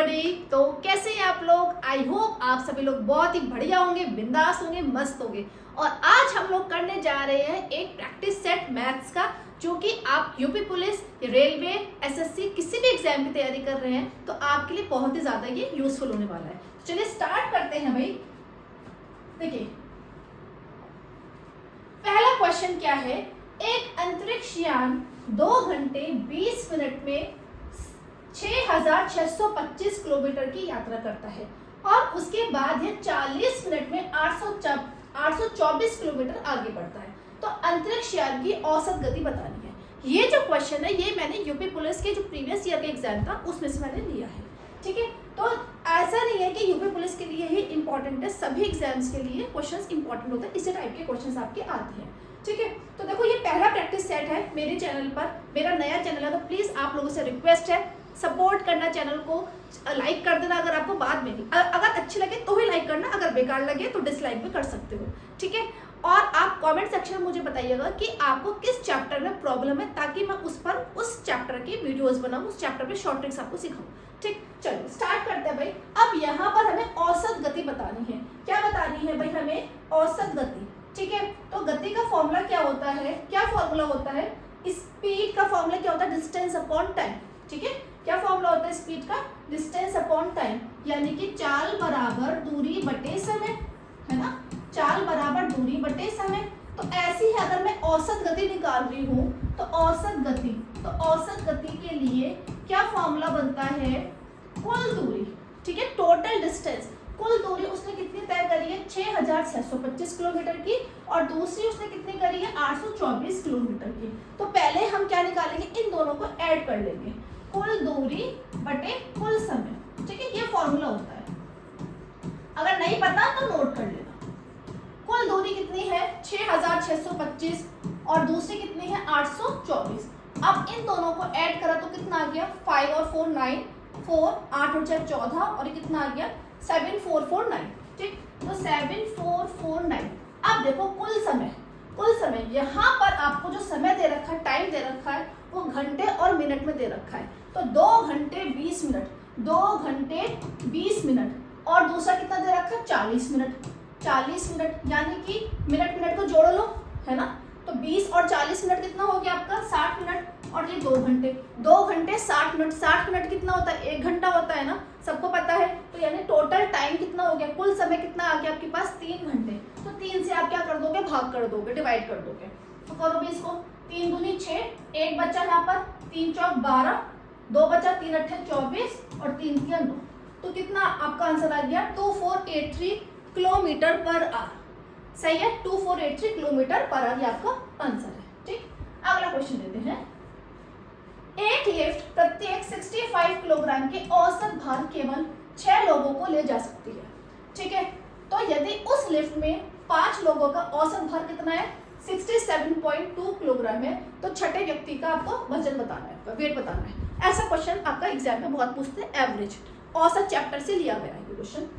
Everybody. तो कैसे हैं आप लोग? आई होप आप सभी लोग बहुत ही बढ़िया होंगे, बिंदास होंगे, मस्त होंगे। और आज हम लोग करने जा रहे हैं एक प्रैक्टिस सेट मैथ्स का, जो कि आप यूपी पुलिस, रेलवे, एसएससी किसी भी एग्जाम की तैयारी कर रहे हैं तो आपके लिए बहुत ही ज्यादा ये यूजफुल होने वाला है। चलिए स्टार्ट करते हैं भाई। देखिए पहला क्वेश्चन क्या है। एक अंतरिक्ष यान 2 घंटे 20 मिनट में 6,625 किलोमीटर की यात्रा करता है और उसके बाद यह 40 मिनट में 824 किलोमीटर आगे बढ़ता है। तो अंतरिक्ष यान की औसत गति बतानी है। ये जो क्वेश्चन है ये मैंने यूपी पुलिस के जो प्रीवियस ईयर का एग्जाम था उसमें से मैंने लिया है। ठीक है, तो ऐसा नहीं है कि यूपी पुलिस के लिए ही इंपॉर्टेंट है, सभी एग्जाम्स के लिए क्वेश्चंस इंपॉर्टेंट होते हैं, इसी टाइप के क्वेश्चंस आपके आते हैं। ठीक है, तो देखो ये पहला प्रैक्टिस सेट है मेरे चैनल पर, मेरा नया चैनल है, तो प्लीज आप लोगों से रिक्वेस्ट है सपोर्ट करना, चैनल को लाइक कर देना अगर आपको बाद में, अगर अच्छे लगे तो ही लाइक करना, अगर बेकार लगे तो डिसलाइक भी कर सकते हो। ठीक है, और आप कमेंट सेक्शन में मुझे बताइएगा कि आपको किस चैप्टर में प्रॉब्लम है, ताकि मैं उस चैप्टर की वीडियोस बनाऊं, उस चैप्टर पे शॉर्ट ट्रिक्स आपको सिखाऊं। ठीक, चलो स्टार्ट करते हैं भाई। अब यहाँ पर हमें औसत गति बतानी है। क्या बतानी है भाई? हमें औसत गति। ठीक है, तो गति का फॉर्मूला क्या होता है? क्या फॉर्मूला होता है? स्पीड का फॉर्मूला क्या होता है? Distance upon time. ठीक है, क्या फॉर्मूला होता है स्पीड का? डिस्टेंस अपॉन टाइम, यानी कि चाल बराबर दूरी बटे समय, है ना? चाल बराबर दूरी बटे समय। तो ऐसी है, अगर मैं औसत गति निकाल रही हूँ तो औसत गति के लिए क्या फॉर्मूला बनता है? कुल दूरी। ठीक है, टोटल डिस्टेंस, कुल दूरी उसने कितनी तय करी है? 6,625 किलोमीटर की, और दूसरी उसने कितनी करी है? 824 किलोमीटर की। तो पहले हम क्या निकालेंगे? इन दोनों को ऐड कर लेंगे, कुल दूरी बटे कुल समय। ठीक है, ये फॉर्मूला होता है, अगर नहीं पता तो नोट कर लेना। कुल दूरी कितनी है? 6,625, और दूसरी कितनी है? 824। अब इन दोनों को ऐड करा तो कितना आ गया? 5 और 4 9, 4 8 और 6 14, और ये कितना आ गया? 7449। ठीक, तो 7449। अब देखो कुल समय यहाँ पर आपको जो समय दे रखा है, टाइम दे रखा है, वो घंटे और मिनट में दे रखा है। तो 2 घंटे 20 मिनट, 2 घंटे 20 मिनट, और दूसरा कितना दे रखा है? 40 मिनट, 40 मिनट, यानी कि मिनट को जोड़ लो, है ना? तो 20 और 40 मिनट कितना हो गया आपका? 60 मिनट, और ये 2 घंटे, 2 घंटे 60 मिनट, 60 मिनट कितना होता है? 1 घंटा होता है ना, सबको पता है। तो यानी टोटल टाइम कितना हो गया? कुल समय कितना आ गया आपके पास? 3 घंटे। तो 3 से आप क्या कर दोगे? भाग कर दोगे, डिवाइड कर दोगे। तो करो भी इसको, 3 दूनी 6, 1 बचा यहाँ पर, 3 चौक 12, 2 बचा, 3 अट्ठे 24, और 3 तिया 9। तो कितना आपका आंसर आ गया? 2483 किलोमीटर पर आवर। सही है, 2483 किलोमीटर पर आवर, ये आपका आंसर है। ठीक, अगला क्वेश्चन देते हैं। एक लिफ्ट प्रत्येक 65 किलोग्राम के औसत भार केवल 6 लोगों को ले जा सकती है। ठीक है, तो यदि उस लिफ्ट में 5 लोगों का औसत भार कितना है? 67.2 किलोग्राम है, तो छठे व्यक्ति का आपको वजन बताना है, आपका वेट बताना है। ऐसा क्वेश्चन आपका एग्जाम में बहुत पूछते हैं। एवरेज औसत चैप्टर से लिया गया है ये क्वेश्चन।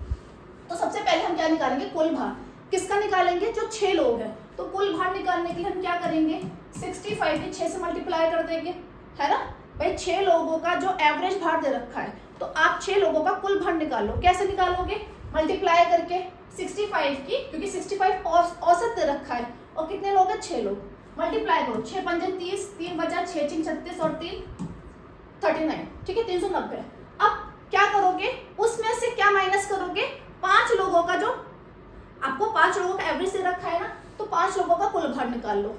तो सबसे पहले हम क्या निकालेंगे? कुल भार। किसका निकालेंगे? जो 6 लोग हैं। तो कुल भार निकालने के लिए हम क्या करेंगे? 65 के 6 से मल्टीप्लाई कर देंगे, है ना भाई? 6 लोगों का जो एवरेज भार दे रखा है, तो आप 6 लोगों का कुल भार निकालो। कैसे निकालोगे? मल्टीप्लाई करके 65 की, क्योंकि 65 औसत दे रखा है, और कितने लोग हैं? 6 लोग। मल्टीप्लाई करो, 6 पंजे 30, 3 बचा, 6 6 36, और 3 39। ठीक है, 390। अब क्या करोगे? उसमें से क्या माइनस करोगे? 5 लोगों का, जो आपको 5 लोगों का एवरेज दे रखा है ना, तो 5 लोगों का कुल भार निकाल लो।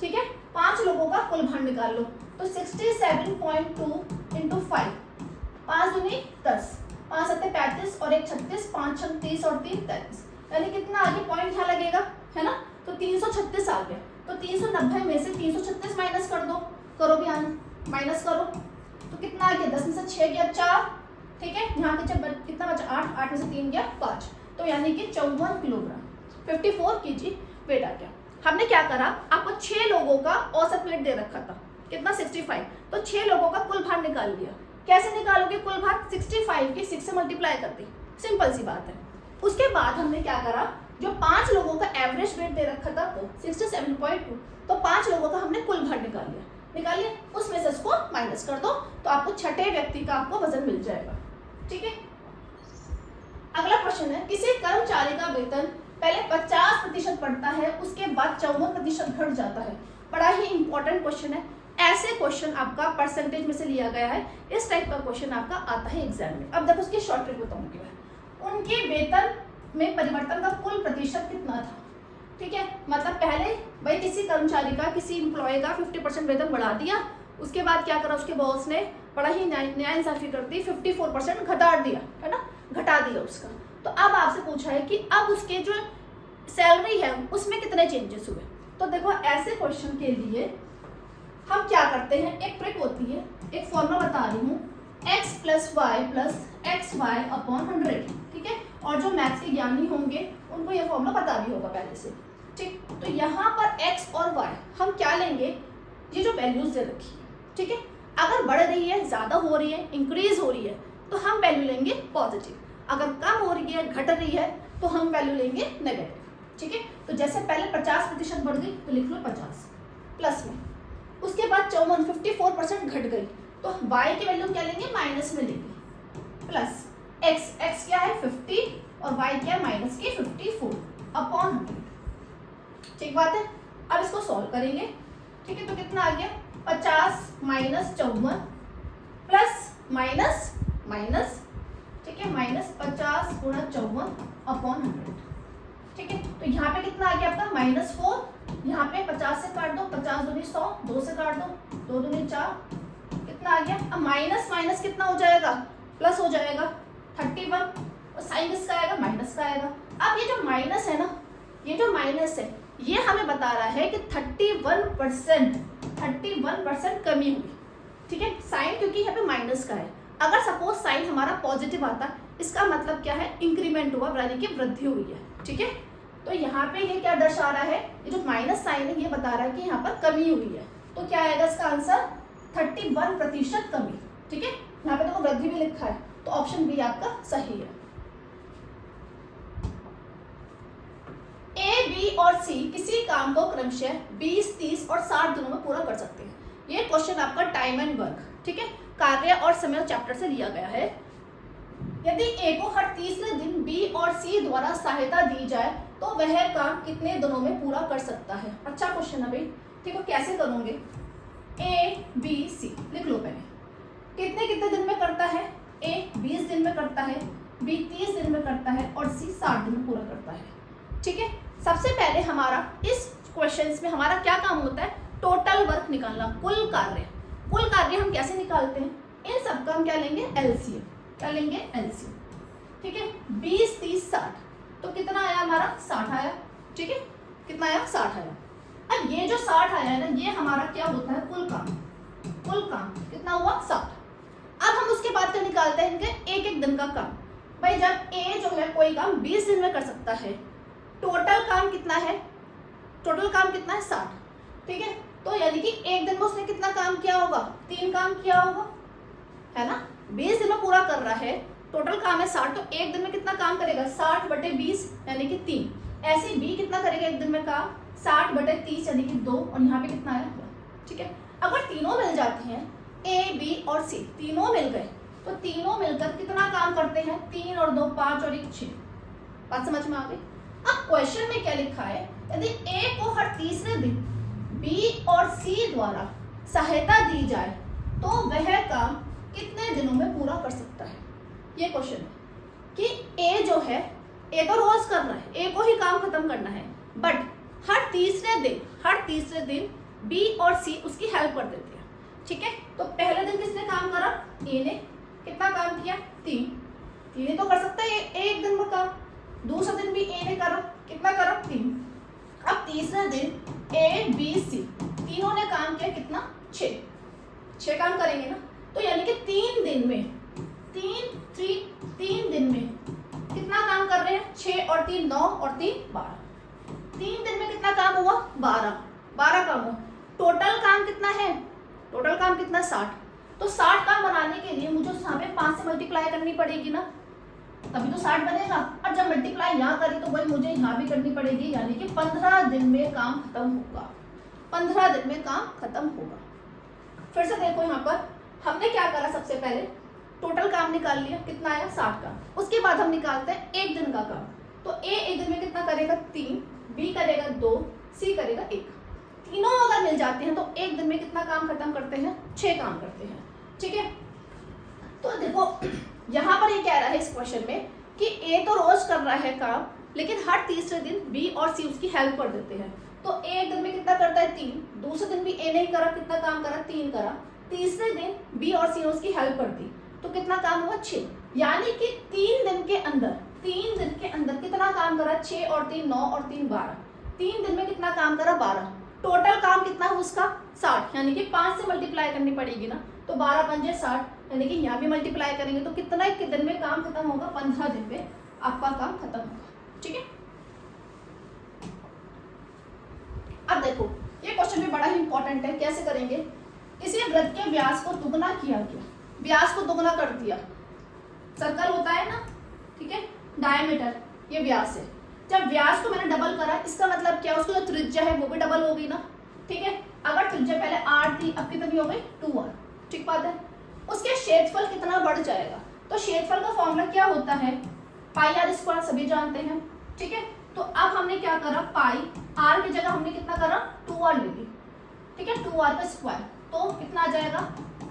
ठीक है, 5 लोगों का कुल भार निकाल लो। तो 67.2 इंटू 5, 5 दूनी 10, 5 सत्ते 35, और 1 36, 5 6 30, और 3 33, यानी कितना आगे पॉइंट यहाँ लगेगा, है ना? तो 336 आ गया। तो 390 में से 336 माइनस कर दो, करो भी माइनस करो, तो कितना आ गया? 10 में से 6 गया 4। ठीक है, यहाँ के कितना बचा? 8, 8 में से 3 गया 5, तो यानी कि 54 किलोग्राम, 54 kg वेट आ गया। हमने क्या करा? आपको 6 लोगों का औसत वेट दे रखा था, कितना? 65, तो 6 लोगों का कुल भार निकाल लिया। कैसे निकालोगे कुल भार? 65 के 6 से मल्टीप्लाई कर दी, सिंपल सी बात है। उसके बाद हमने क्या करा? जो 5 लोगों का एवरेज वेट दे रखा था वो 67.2, तो 5 लोगों का हमने कुल भार निकाल लिया, उसमें से इसको माइनस कर दो, तो आपको छठे व्यक्ति का आपको वजन मिल जाएगा। ठीक है। अगला क्वेश्चन है, किसी कर्मचारी का वेतन पहले 50% बढ़ता है, उसके बाद 54% घट जाता है। बड़ा ही इंपॉर्टेंट क्वेश्चन है। ऐसे क्वेश्चन आपका परसेंटेज में से लिया गया है। इस टाइप का क्वेश्चन आपका आता है एग्जाम में। अब देखो उसकी शॉर्ट ट्रिक बताऊंगी मैं। उनके वेतन में परिवर्तन का कुल प्रतिशत कितना था, ठीक है। मतलब पहले भाई किसी कर्मचारी का, किसी इंप्लॉय का 50% वेतन बढ़ा दिया, उसके बाद क्या करा उसके बॉस ने, बड़ा ही न्याय इंसाफी कर दी, 54% घटा दिया, है ना, घटा दिया उसका। तो अब आपसे पूछा है कि अब उसके जो सैलरी है उसमें कितने चेंजेस हुए। तो देखो ऐसे क्वेश्चन के लिए हम क्या करते हैं, एक ट्रिक होती है, एक फॉर्मूला बता रही हूँ, x plus Y plus X Y upon 100, ठीक है। और जो मैथ्स के ज्ञानी होंगे उनको यह फॉर्मूला पता भी होगा पहले से, ठीक। तो यहाँ पर x और y हम क्या लेंगे, ये जो वैल्यूज दे रखी है, ठीक है। अगर बढ़ रही है, ज्यादा हो रही है, इंक्रीज हो रही है, तो हम वैल्यू लेंगे पॉजिटिव। अगर कम हो रही है, घट रही है, तो हम वैल्यू लेंगे नेगेटिव, ठीक है। तो जैसे पहले 50% बढ़ गई तो लिख लो 50 प्लस में, उसके बाद 54% घट गई तो y की वैल्यू क्या लेंगे, माइनस में लेंगे, प्लस x क्या है 50 और y क्या है माइनस के 54 अपॉन 100, ठीक बात है। अब इसको सॉल्व करेंगे, ठीक है। तो कितना आ गया, 50 माइनस 54 प्लस माइनस माइनस, ठीक है, माइनस 50 गुणा 54 अपॉन 100, ठीक है। तो यहाँ पे कितना आ गया आपका -4, यहाँ पे 50 से काट दो, 50 दूनी 100, 2 से काट दो, 2 दूनी 4, कितना आ गया। अब माइनस माइनस कितना हो जाएगा, प्लस हो जाएगा 31, और साइन किसका आएगा, माइनस का आएगा। अब ये जो माइनस है ना, ये जो माइनस है ये हमें बता रहा है कि 31% कमी हुई, ठीक है। साइन क्योंकि यहाँ पे माइनस का है, अगर सपोज साइन हमारा पॉजिटिव आता, इसका मतलब क्या है, इंक्रीमेंट हुआ, यानी कि वृद्धि हुई है, ठीक है। तो यहाँ पे ये क्या दर्शा रहा है, ये जो माइनस साइन है ये बता रहा है कि यहाँ पर कमी हुई है। तो क्या आएगा इसका आंसर, 31% कमी, ठीक है। यहाँ पे देखो वृद्धि भी लिखा है, तो ऑप्शन बी आपका सही है। ए, बी और सी किसी काम को क्रमशः 20, 30 और 60 दिनों में पूरा कर सकते हैं। ये क्वेश्चन आपका टाइम एंड वर्क, ठीक है, कार्य और समय चैप्टर से लिया गया है। यदि ए को हर तीसरे दिन बी और सी द्वारा सहायता दी जाए तो वह काम कितने दिनों में पूरा कर सकता है। अच्छा क्वेश्चन है भाई, ठीक है। कैसे करोगे, ए बी सी लिख लो पहले, कितने कितने दिन में करता है, ए 20 दिन में करता है, बी 30 दिन में करता है और सी 60 दिन में पूरा करता है, ठीक है। सबसे पहले हमारा इस क्वेश्चंस में हमारा क्या काम होता है, टोटल वर्क निकालना, कुल कार्य। कुल कार्य हम कैसे निकालते हैं, इन सब का हम क्या लेंगे, एलसीएम, क्या लेंगे, एलसीएम, ठीक है। 20, 30, 60, तो कितना आया हमारा, 60 आया, ठीक है। कितना आया, 60 आया। अब ये जो 60 आया है ना, ये हमारा क्या होता है, कुल काम। कुल काम कितना हुआ, 60। अब हम उसके बाद क्या निकालते हैं, इनके एक एक दिन का काम। भाई जब ए जो है कोई काम 20 दिन में कर सकता है, टोटल काम कितना है, टोटल काम कितना है, 60, ठीक है। तो यानी कि एक दिन में उसने कितना काम किया होगा, 3 काम किया होगा, है ना। 20 दिन में पूरा कर रहा है, टोटल काम है 60, तो एक दिन में कितना काम करेगा, 60/20 यानी कि 3। ऐसे बी कितना करेगा एक दिन में काम, 60/30 यानी कि 2, और यहाँ पे कितना आया, ठीक है। अगर तीनों मिल जाते हैं, ए बी और सी तीनों मिल गए, तो तीनों मिलकर कितना काम करते हैं, 3 और 2 5 और 1 6। बात समझ में आ गई। अब क्वेश्चन में क्या लिखा है, यदि ए को हर तीसरे दिन बी और सी द्वारा सहायता दी जाए तो वह काम कितने दिनों में पूरा कर सकता है। ये क्वेश्चन है कि ए जो है, ए तो रोज कर रहा है, ए को ही काम खत्म करना है, बट हर तीसरे दिन बी और सी उसकी हेल्प कर देते हैं, ठीक है। तो पहले दिन किसने काम करा, ए ने, कितना काम किया, 3 ही तो कर सकता है एक दिन में काम। दूसरा दिन भी ए ने करा, कितना करा, 3। अब तीसरा दिन ए बी सी तीनों ने काम किया, कितना, 6 काम करेंगे ना। तो यानी कि 3 दिन में कितना काम कर रहे हैं, 6 और 3 9 और 3 12। 3 दिन में कितना काम हुआ, 12 काम हुआ। टोटल काम कितना है, टोटल काम कितना, 60। तो 60 काम बनाने के लिए मुझे यहाँ पे 5 से मल्टीप्लाई करनी पड़ेगी ना, तभी तो 60 बनेगा। और जब मल्टीप्लाई यहाँ करी तो वही मुझे यहाँ भी करनी पड़ेगी, यानी कि 15 दिन में काम खत्म होगा, 15 दिन में काम खत्म होगा। फिर से देखो यहाँ पर हमने क्या करा, सबसे पहले टोटल काम निकाल लिया, कितना आया 60 का। उसके बाद हम निकालते हैं एक दिन का काम। तो ए एक दिन में कितना करेगा 3, बी करेगा 2, सी करेगा 1। तीनों अगर मिल जाते हैं तो एक दिन में कितना काम खत्म करते हैं, 6 काम करते हैं। ठीक है, तो देखो यहाँ पर ये कह रहा है इस क्वेश्चन में कि ए तो रोज कर रहा है काम, लेकिन हर तीसरे दिन बी और सी उसकी हेल्प कर देते हैं। तो ए एक दिन में कितना करता है 3, दूसरे दिन भी ए नहीं करा, कितना काम करा 3 करा, तीसरे दिन बी और सी ने उसकी हेल्प कर दी, तो कितना काम हुआ 6। यानी कि 3 दिन के अंदर कितना काम करा, 6 और 3 9 और 3 12, 3 दिन में कितना काम करा 12। टोटल काम कितना है उसका 60, यानी कि 5 से मल्टीप्लाई करनी पड़ेगी ना, तो 12 पंजे 60, यानी कि यहाँ भी मल्टीप्लाई करेंगे तो कितना एक दिन में काम खत्म होगा, 15 दिन में आपका काम खत्म होगा। ठीक है, अब देखो ये क्वेश्चन भी बड़ा ही इंपॉर्टेंट है, कैसे करेंगे। किसी वृत्त के व्यास को दुगना किया गया, व्यास को दुगना कर दिया, सर्कल होता है ना, ठीक है, डायमीटर ये व्यास है। जब व्यास को मैंने डबल करा, इसका मतलब क्या, उसको जो त्रिज्या है वो भी डबल होगी ना। ठीक है, अगर त्रिज्या पहले 8 थी, अब कितनी हो गई 2r। ठीक बात है। उसके क्षेत्रफल कितना बढ़ जाएगा, तो क्षेत्रफल का फॉर्मूला क्या होता है, पाई आर स्क्वायर, सभी जानते हैं। ठीक है, तो अब हमने क्या करा, पाई आर की जगह हमने कितना करा 2r ले ली। ठीक है, 2r का स्क्वायर, तो कितना आ जाएगा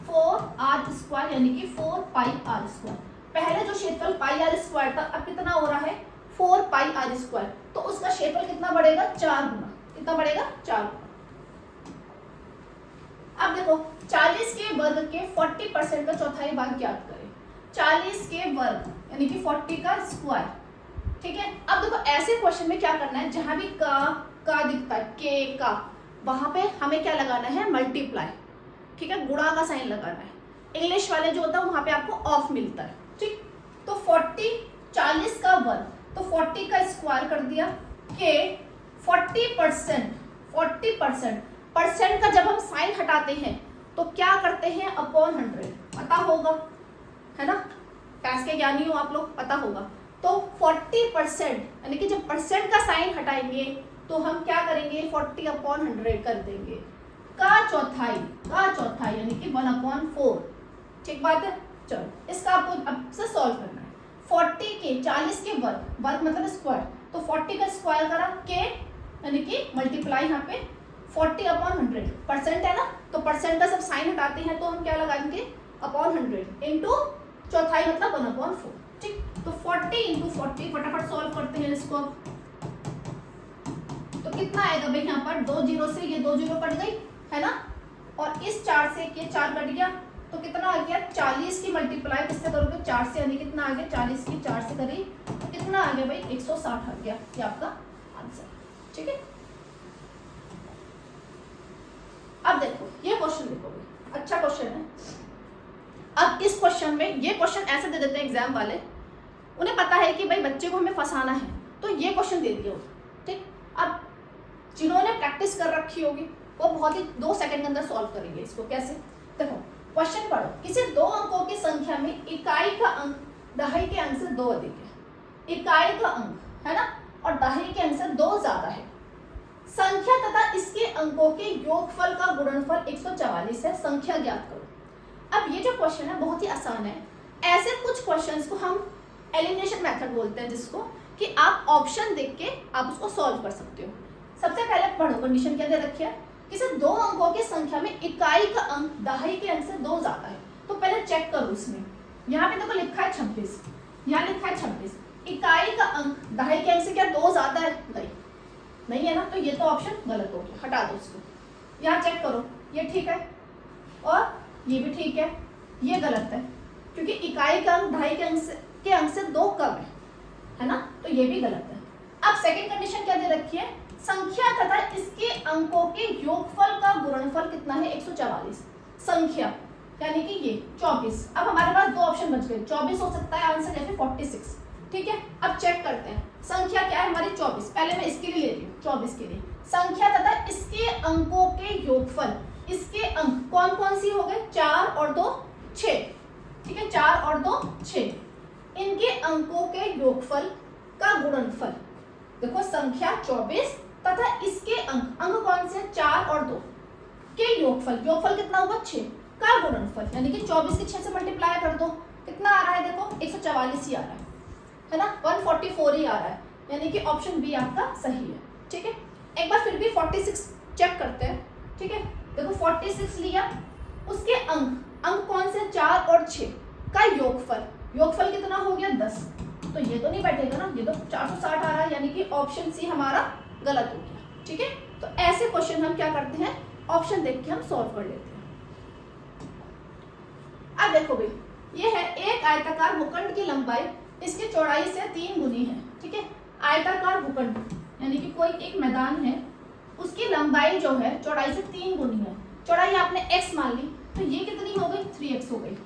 4r स्क्वायर, यानी कि 4 पाई आर स्क्वायर। पहले जो क्षेत्रफल पाई आर स्क्वायर था, अब कितना हो रहा है 4 पाई आर स्क्वायर, तो उसका क्षेत्रफल कितना बढ़ेगा 4 गुना, कितना बढ़ेगा 4 गुना। अब देखो 40 के वर्ग के 40% का चौथाई भाग ज्ञात करें। 40 के वर्ग यानी कि 40 का स्क्वायर। ठीक है, अब देखो ऐसे क्वेश्चन में क्या करना है, जहां भी का दिखता है, के का, वहां पे हमें क्या लगाना है, मल्टीप्लाई। ठीक है, गुणा का साइन लगाना है। इंग्लिश वाले जो होता है वहां पे आपको ऑफ मिलता है। ठीक, तो 40 का वर्ग, तो 40 का स्क्वायर कर दिया, के 40% परसेंट का जब हम साइन हटाते हैं तो क्या करते हैं, अपॉन 100, पता होगा है ना, पैस के ज्ञानी हो आप लोग, पता होगा। तो 40% यानी कि जब परसेंट का साइन हटाएंगे तो हम क्या करेंगे, 40/100 कर देंगे। का चौथाई यानी कि 1/4। ठीक बात है। चलो इसका आपको अब से सॉल्व करना है। 40 के वर्ग मतलब स्क्वायर, तो 40 का स्क्वायर करा, के यानी कि मल्टीप्लाई यहाँ पे 40/100, परसेंट है ना, तो परसेंट का सब साइन हटाते हैं तो हम क्या लगाएंगे, अपॉन 100 इंटू चौथाई मतलब 1/4। ठीक, तो 40 इंटू 40, फटाफट सॉल्व करते हैं इसको। तो कितना आएगा भाई, यहाँ पर 2 जीरो से ये 2 जीरो कट गई है ना, और इस 4 से ये 4 कट गया, तो कितना आ गया 40 की मल्टीप्लाई किससे करोगे 4 से, यानी कितना आ गया 40 की 4 से करी तो कितना आ गया भाई 160 आ गया, ये आपका आंसर। ठीक है, अब देखो ये क्वेश्चन देखो, अच्छा क्वेश्चन है। अब इस क्वेश्चन में, ये क्वेश्चन ऐसे दे देते हैं एग्जाम वाले, उन्हें पता है कि भाई बच्चे को हमें फंसाना है, तो ये क्वेश्चन दे दिया। ठीक, अब जिन्होंने प्रैक्टिस कर रखी होगी वो बहुत ही 2 सेकंड के अंदर सॉल्व करेंगे इसको। कैसे, देखो क्वेश्चन पढ़ो, किसी 2 अंकों की संख्या में इकाई का अंक दहाई के अंक से 2 अधिक है। इकाई का अंक है ना, और दहाई के अंक से 2 ज्यादा है। संख्या तथा इसके अंकों के योगफल का गुणनफल 144 है, संख्या ज्ञात करो। अब ये जो क्वेश्चन है बहुत ही आसान है। ऐसे कुछ क्वेश्चंस को हम एलिमिनेशन मेथड बोलते हैं, जिसको कि आप ऑप्शन देख के आप उसको सॉल्व कर सकते हो। सबसे पहले पढ़ो, कंडीशन क्या दे रखी है, किसी 2 अंकों की संख्या में इकाई का अंक दहाई के अंक से 2 ज्यादा है। तो पहले चेक करो इसमें, यहाँ पे देखो लिखा है 26, यहाँ लिखा है 26, इकाई का अंक दहाई के अंक से क्या 2 ज्यादा है, नहीं है ना, तो ये तो ऑप्शन गलत हो गया, हटा दो उसको। यहाँ चेक करो, ये ठीक है और ये भी ठीक है, ये गलत है क्योंकि इकाई का अंक दहाई के अंक से 2 कम है ना, तो ये भी गलत है। अब सेकंड कंडीशन क्या दे रखी है, संख्या तथा इसके अंकों के योगफल का गुणनफल कितना है 144। संख्या यानी कि ये 24, अब हमारे पास 2 ऑप्शन बच गए, 24 हो सकता है आंसर या फिर 46। ठीक है, अब चेक करते हैं, संख्या क्या है हमारी 24, पहले मैं इसके लिए ले रही हूँ 24 के लिए। संख्या तथा इसके अंकों के योगफल, इसके अंक कौन कौन सी हो गए, 4 और 2 6। ठीक है, 4 और 2 6, इनके अंकों के योगफल का गुणनफल, देखो संख्या 24 तथा इसके अंक कौन से 4 और 2 के योगफल कितना होगा 6 का गुणनफल, यानी कि 24 की 6 से मल्टीप्लाई कर दो कितना आ रहा है, देखो 144 ही आ रहा है ना, 144 ही आ रहा है, यानी कि ऑप्शन बी आपका सही है। ठीक है, एक बार फिर भी 46 चेक करते हैं। ठीक है, देखो 46 लिया, उसके अंक कौन से, 4 और 6 का योगफल कितना हो गया, 10। तो ये तो नहीं बैठेगा ना, ये तो 460 आ रहा है, यानी कि ऑप्शन सी हमारा गलत हो गया। ठीक है, तो ऐसे क्वेश्चन हम क्या करते हैं, ऑप्शन देख के हम सॉल्व कर लेते हैं। अब देखो भाई, ये है एक आयताकार भूखंड की लंबाई इसकी चौड़ाई से 3 गुनी है। ठीक है, आयताकार भूखंड यानी कि कोई एक मैदान है, उसकी लंबाई जो है चौड़ाई से 3 गुनी है। चौड़ाई आपने x मान ली, तो ये कितनी हो गई, 3x हो गई।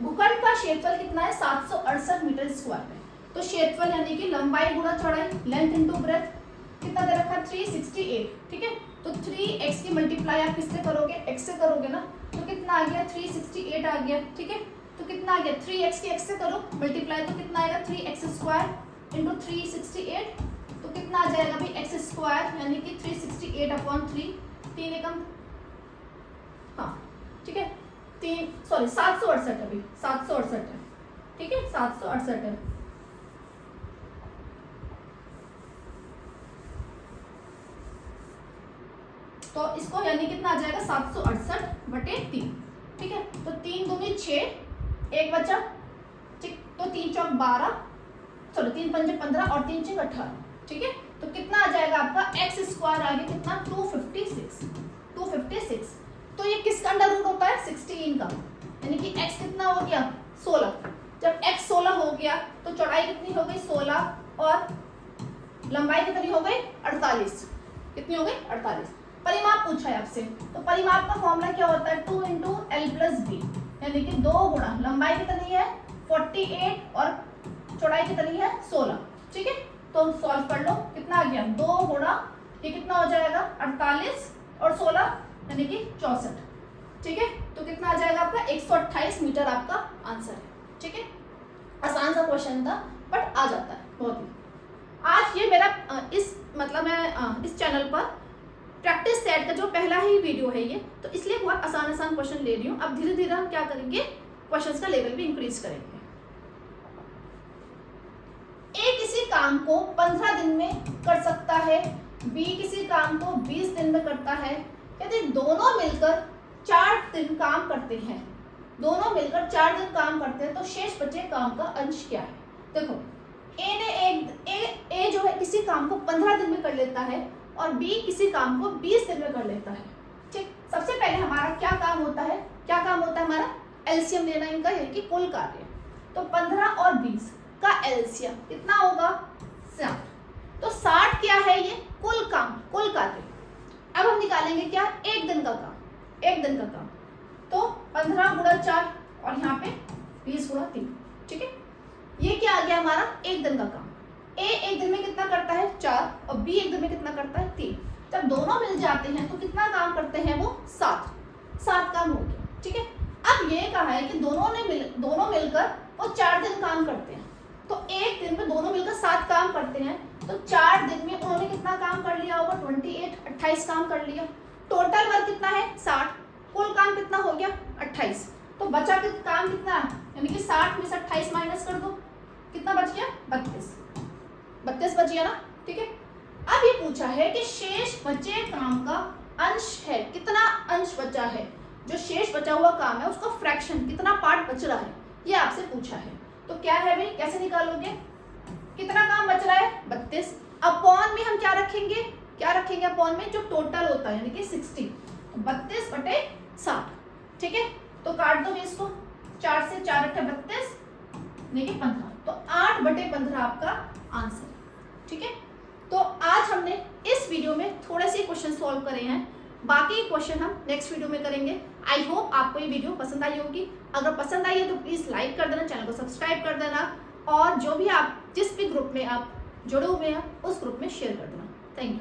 भूखंड का क्षेत्रफल कितना है, 768 मीटर स्क्वायर है। तो क्षेत्रफल यानी कि लंबाई गुणा चौड़ाई, लेंथ इनटू ब्रेथ, कितना दे रखा है, 368। ठीक है, तो 3x की मल्टीप्लाई आप किससे करोगे, x से करोगे ना, तो कितना आ गया, 368 आ गया। ठीक है, तो कितना आ गया, 3x की x से करो मल्टीप्लाई, तो कितना आएगा, 3x स्क्वायर इंटू 368, तो कितना आ जाएगा भाई, x स्क्वायर यानी कि 368/3, 3 एकम, हाँ ठीक है, 768 है अभी, 768 है। ठीक है, 768 है। तो इसको यानी कितना आ जाएगा, 768/3। ठीक है, तो 3 दूनी 6, एक बचा, ठीक, तो 3 चौक 12, सॉरी 3 पंजे 15 और 3 छह 18। ठीक है, तो कितना आ जाएगा आपका, x स्क्वायर आ गया कितना, 256। तो ये किसका अंडर रूट होता है, 16 का, यानी कि x कितना हो गया, 16। जब x 16 हो गया तो चौड़ाई कितनी हो गई, 16, और लंबाई कितनी हो गई, 48। कितनी हो गई, 48। परिमाप पूछा है आपसे, तो परिमाप का फॉर्मूला क्या होता है, 2 × L+B, यानी कि 2 गुणा लंबाई कितनी है, 48 और चौड़ाई कितनी है, 16। ठीक है, तो सॉल्व कर लो, कितना आ गया, 2 गुणा ये कितना हो जाएगा, 48 और 16 यानी कि 64। ठीक है, तो कितना आ जाएगा आपका, 128 मीटर आपका आंसर है। ठीक है, आसान सा क्वेश्चन था बट आ जाता है बहुत ही। आज ये मेरा इस मतलब मैं इस चैनल पर प्रैक्टिस सेट का जो पहला ही वीडियो है ये, तो इसलिए बहुत आसान क्वेश्चन ले रही हूँ। अब धीरे धीरे हम क्या करेंगे, क्वेश्चंस का लेवल भी इंक्रीज करेंगे। ए किसी काम को 15 दिन में कर सकता है, बी किसी काम को 20 दिन में करता है। यदि दोनों मिलकर 4 दिन काम करते हैं, दोनों मिलकर 4 दिन काम करते हैं, तो शेष बचे काम का अंश क्या है। देखो ए जो है किसी काम को 15 दिन में कर लेता है और बी किसी काम को 20 दिन में कर लेता है। ठीक, सबसे पहले हमारा क्या काम होता है, हमारा एलसीएम लेना इनका, यानी कि कुल कार्य। तो 15 और 20 का एलसीएम कितना होगा, 60। तो 60 क्या है, ये कुल कार्य। अब हम निकालेंगे क्या, एक दिन का काम। तो 15 × 4 और यहाँ पे 20 × 3। ठीक है, ये क्या आ गया हमारा, एक दिन का काम। ए एक दिन में कितना करता है, 4, और बी एक दिन में कितना करता है, 3। जब दोनों मिल जाते हैं तो कितना काम करते हैं वो, 7 काम हो गया। ठीक है, अब ये कहा है कि दोनों मिलकर वो 4 दिन काम करते हैं। तो एक दिन में दोनों मिलकर 7 काम करते हैं, तो 4 दिन में उन्होंने कितना काम कर लिया होगा, 28 काम कर लिया। टोटल वर्क कितना है, 60, कुल काम कितना हो गया, 28। तो बचा काम कितना, यानी कि 60 में से 28 माइनस कर दो, कितना बच गया, 32 बच गया ना। ठीक है, अब ये पूछा है कि शेष बचे काम का अंश है, कितना अंश बचा है, जो शेष बचा हुआ काम है उसका फ्रैक्शन, कितना पार्ट बच रहा है, ये आपसे पूछा है। तो क्या है भाई, कैसे निकालोगे, कितना काम बच रहा है, 32। अपॉन में हम क्या रखेंगे, अपॉन में जो टोटल होता है, यानी कि 60, 32/60। ठीक है, तो काट दो इसको, 4 से 4 × 32 यानी कि 15, तो 8/15 आपका आंसर। ठीक है, तो आज हमने इस वीडियो में थोड़े से क्वेश्चन सॉल्व करे हैं, बाकी क्वेश्चन हम नेक्स्ट वीडियो में करेंगे। आई होप आपको ये वीडियो पसंद आई होगी। अगर पसंद आई है तो प्लीज़ लाइक कर देना, चैनल को सब्सक्राइब कर देना, और जो भी आप जिस भी ग्रुप में आप जुड़े हुए हैं उस ग्रुप में शेयर कर देना। Thank you.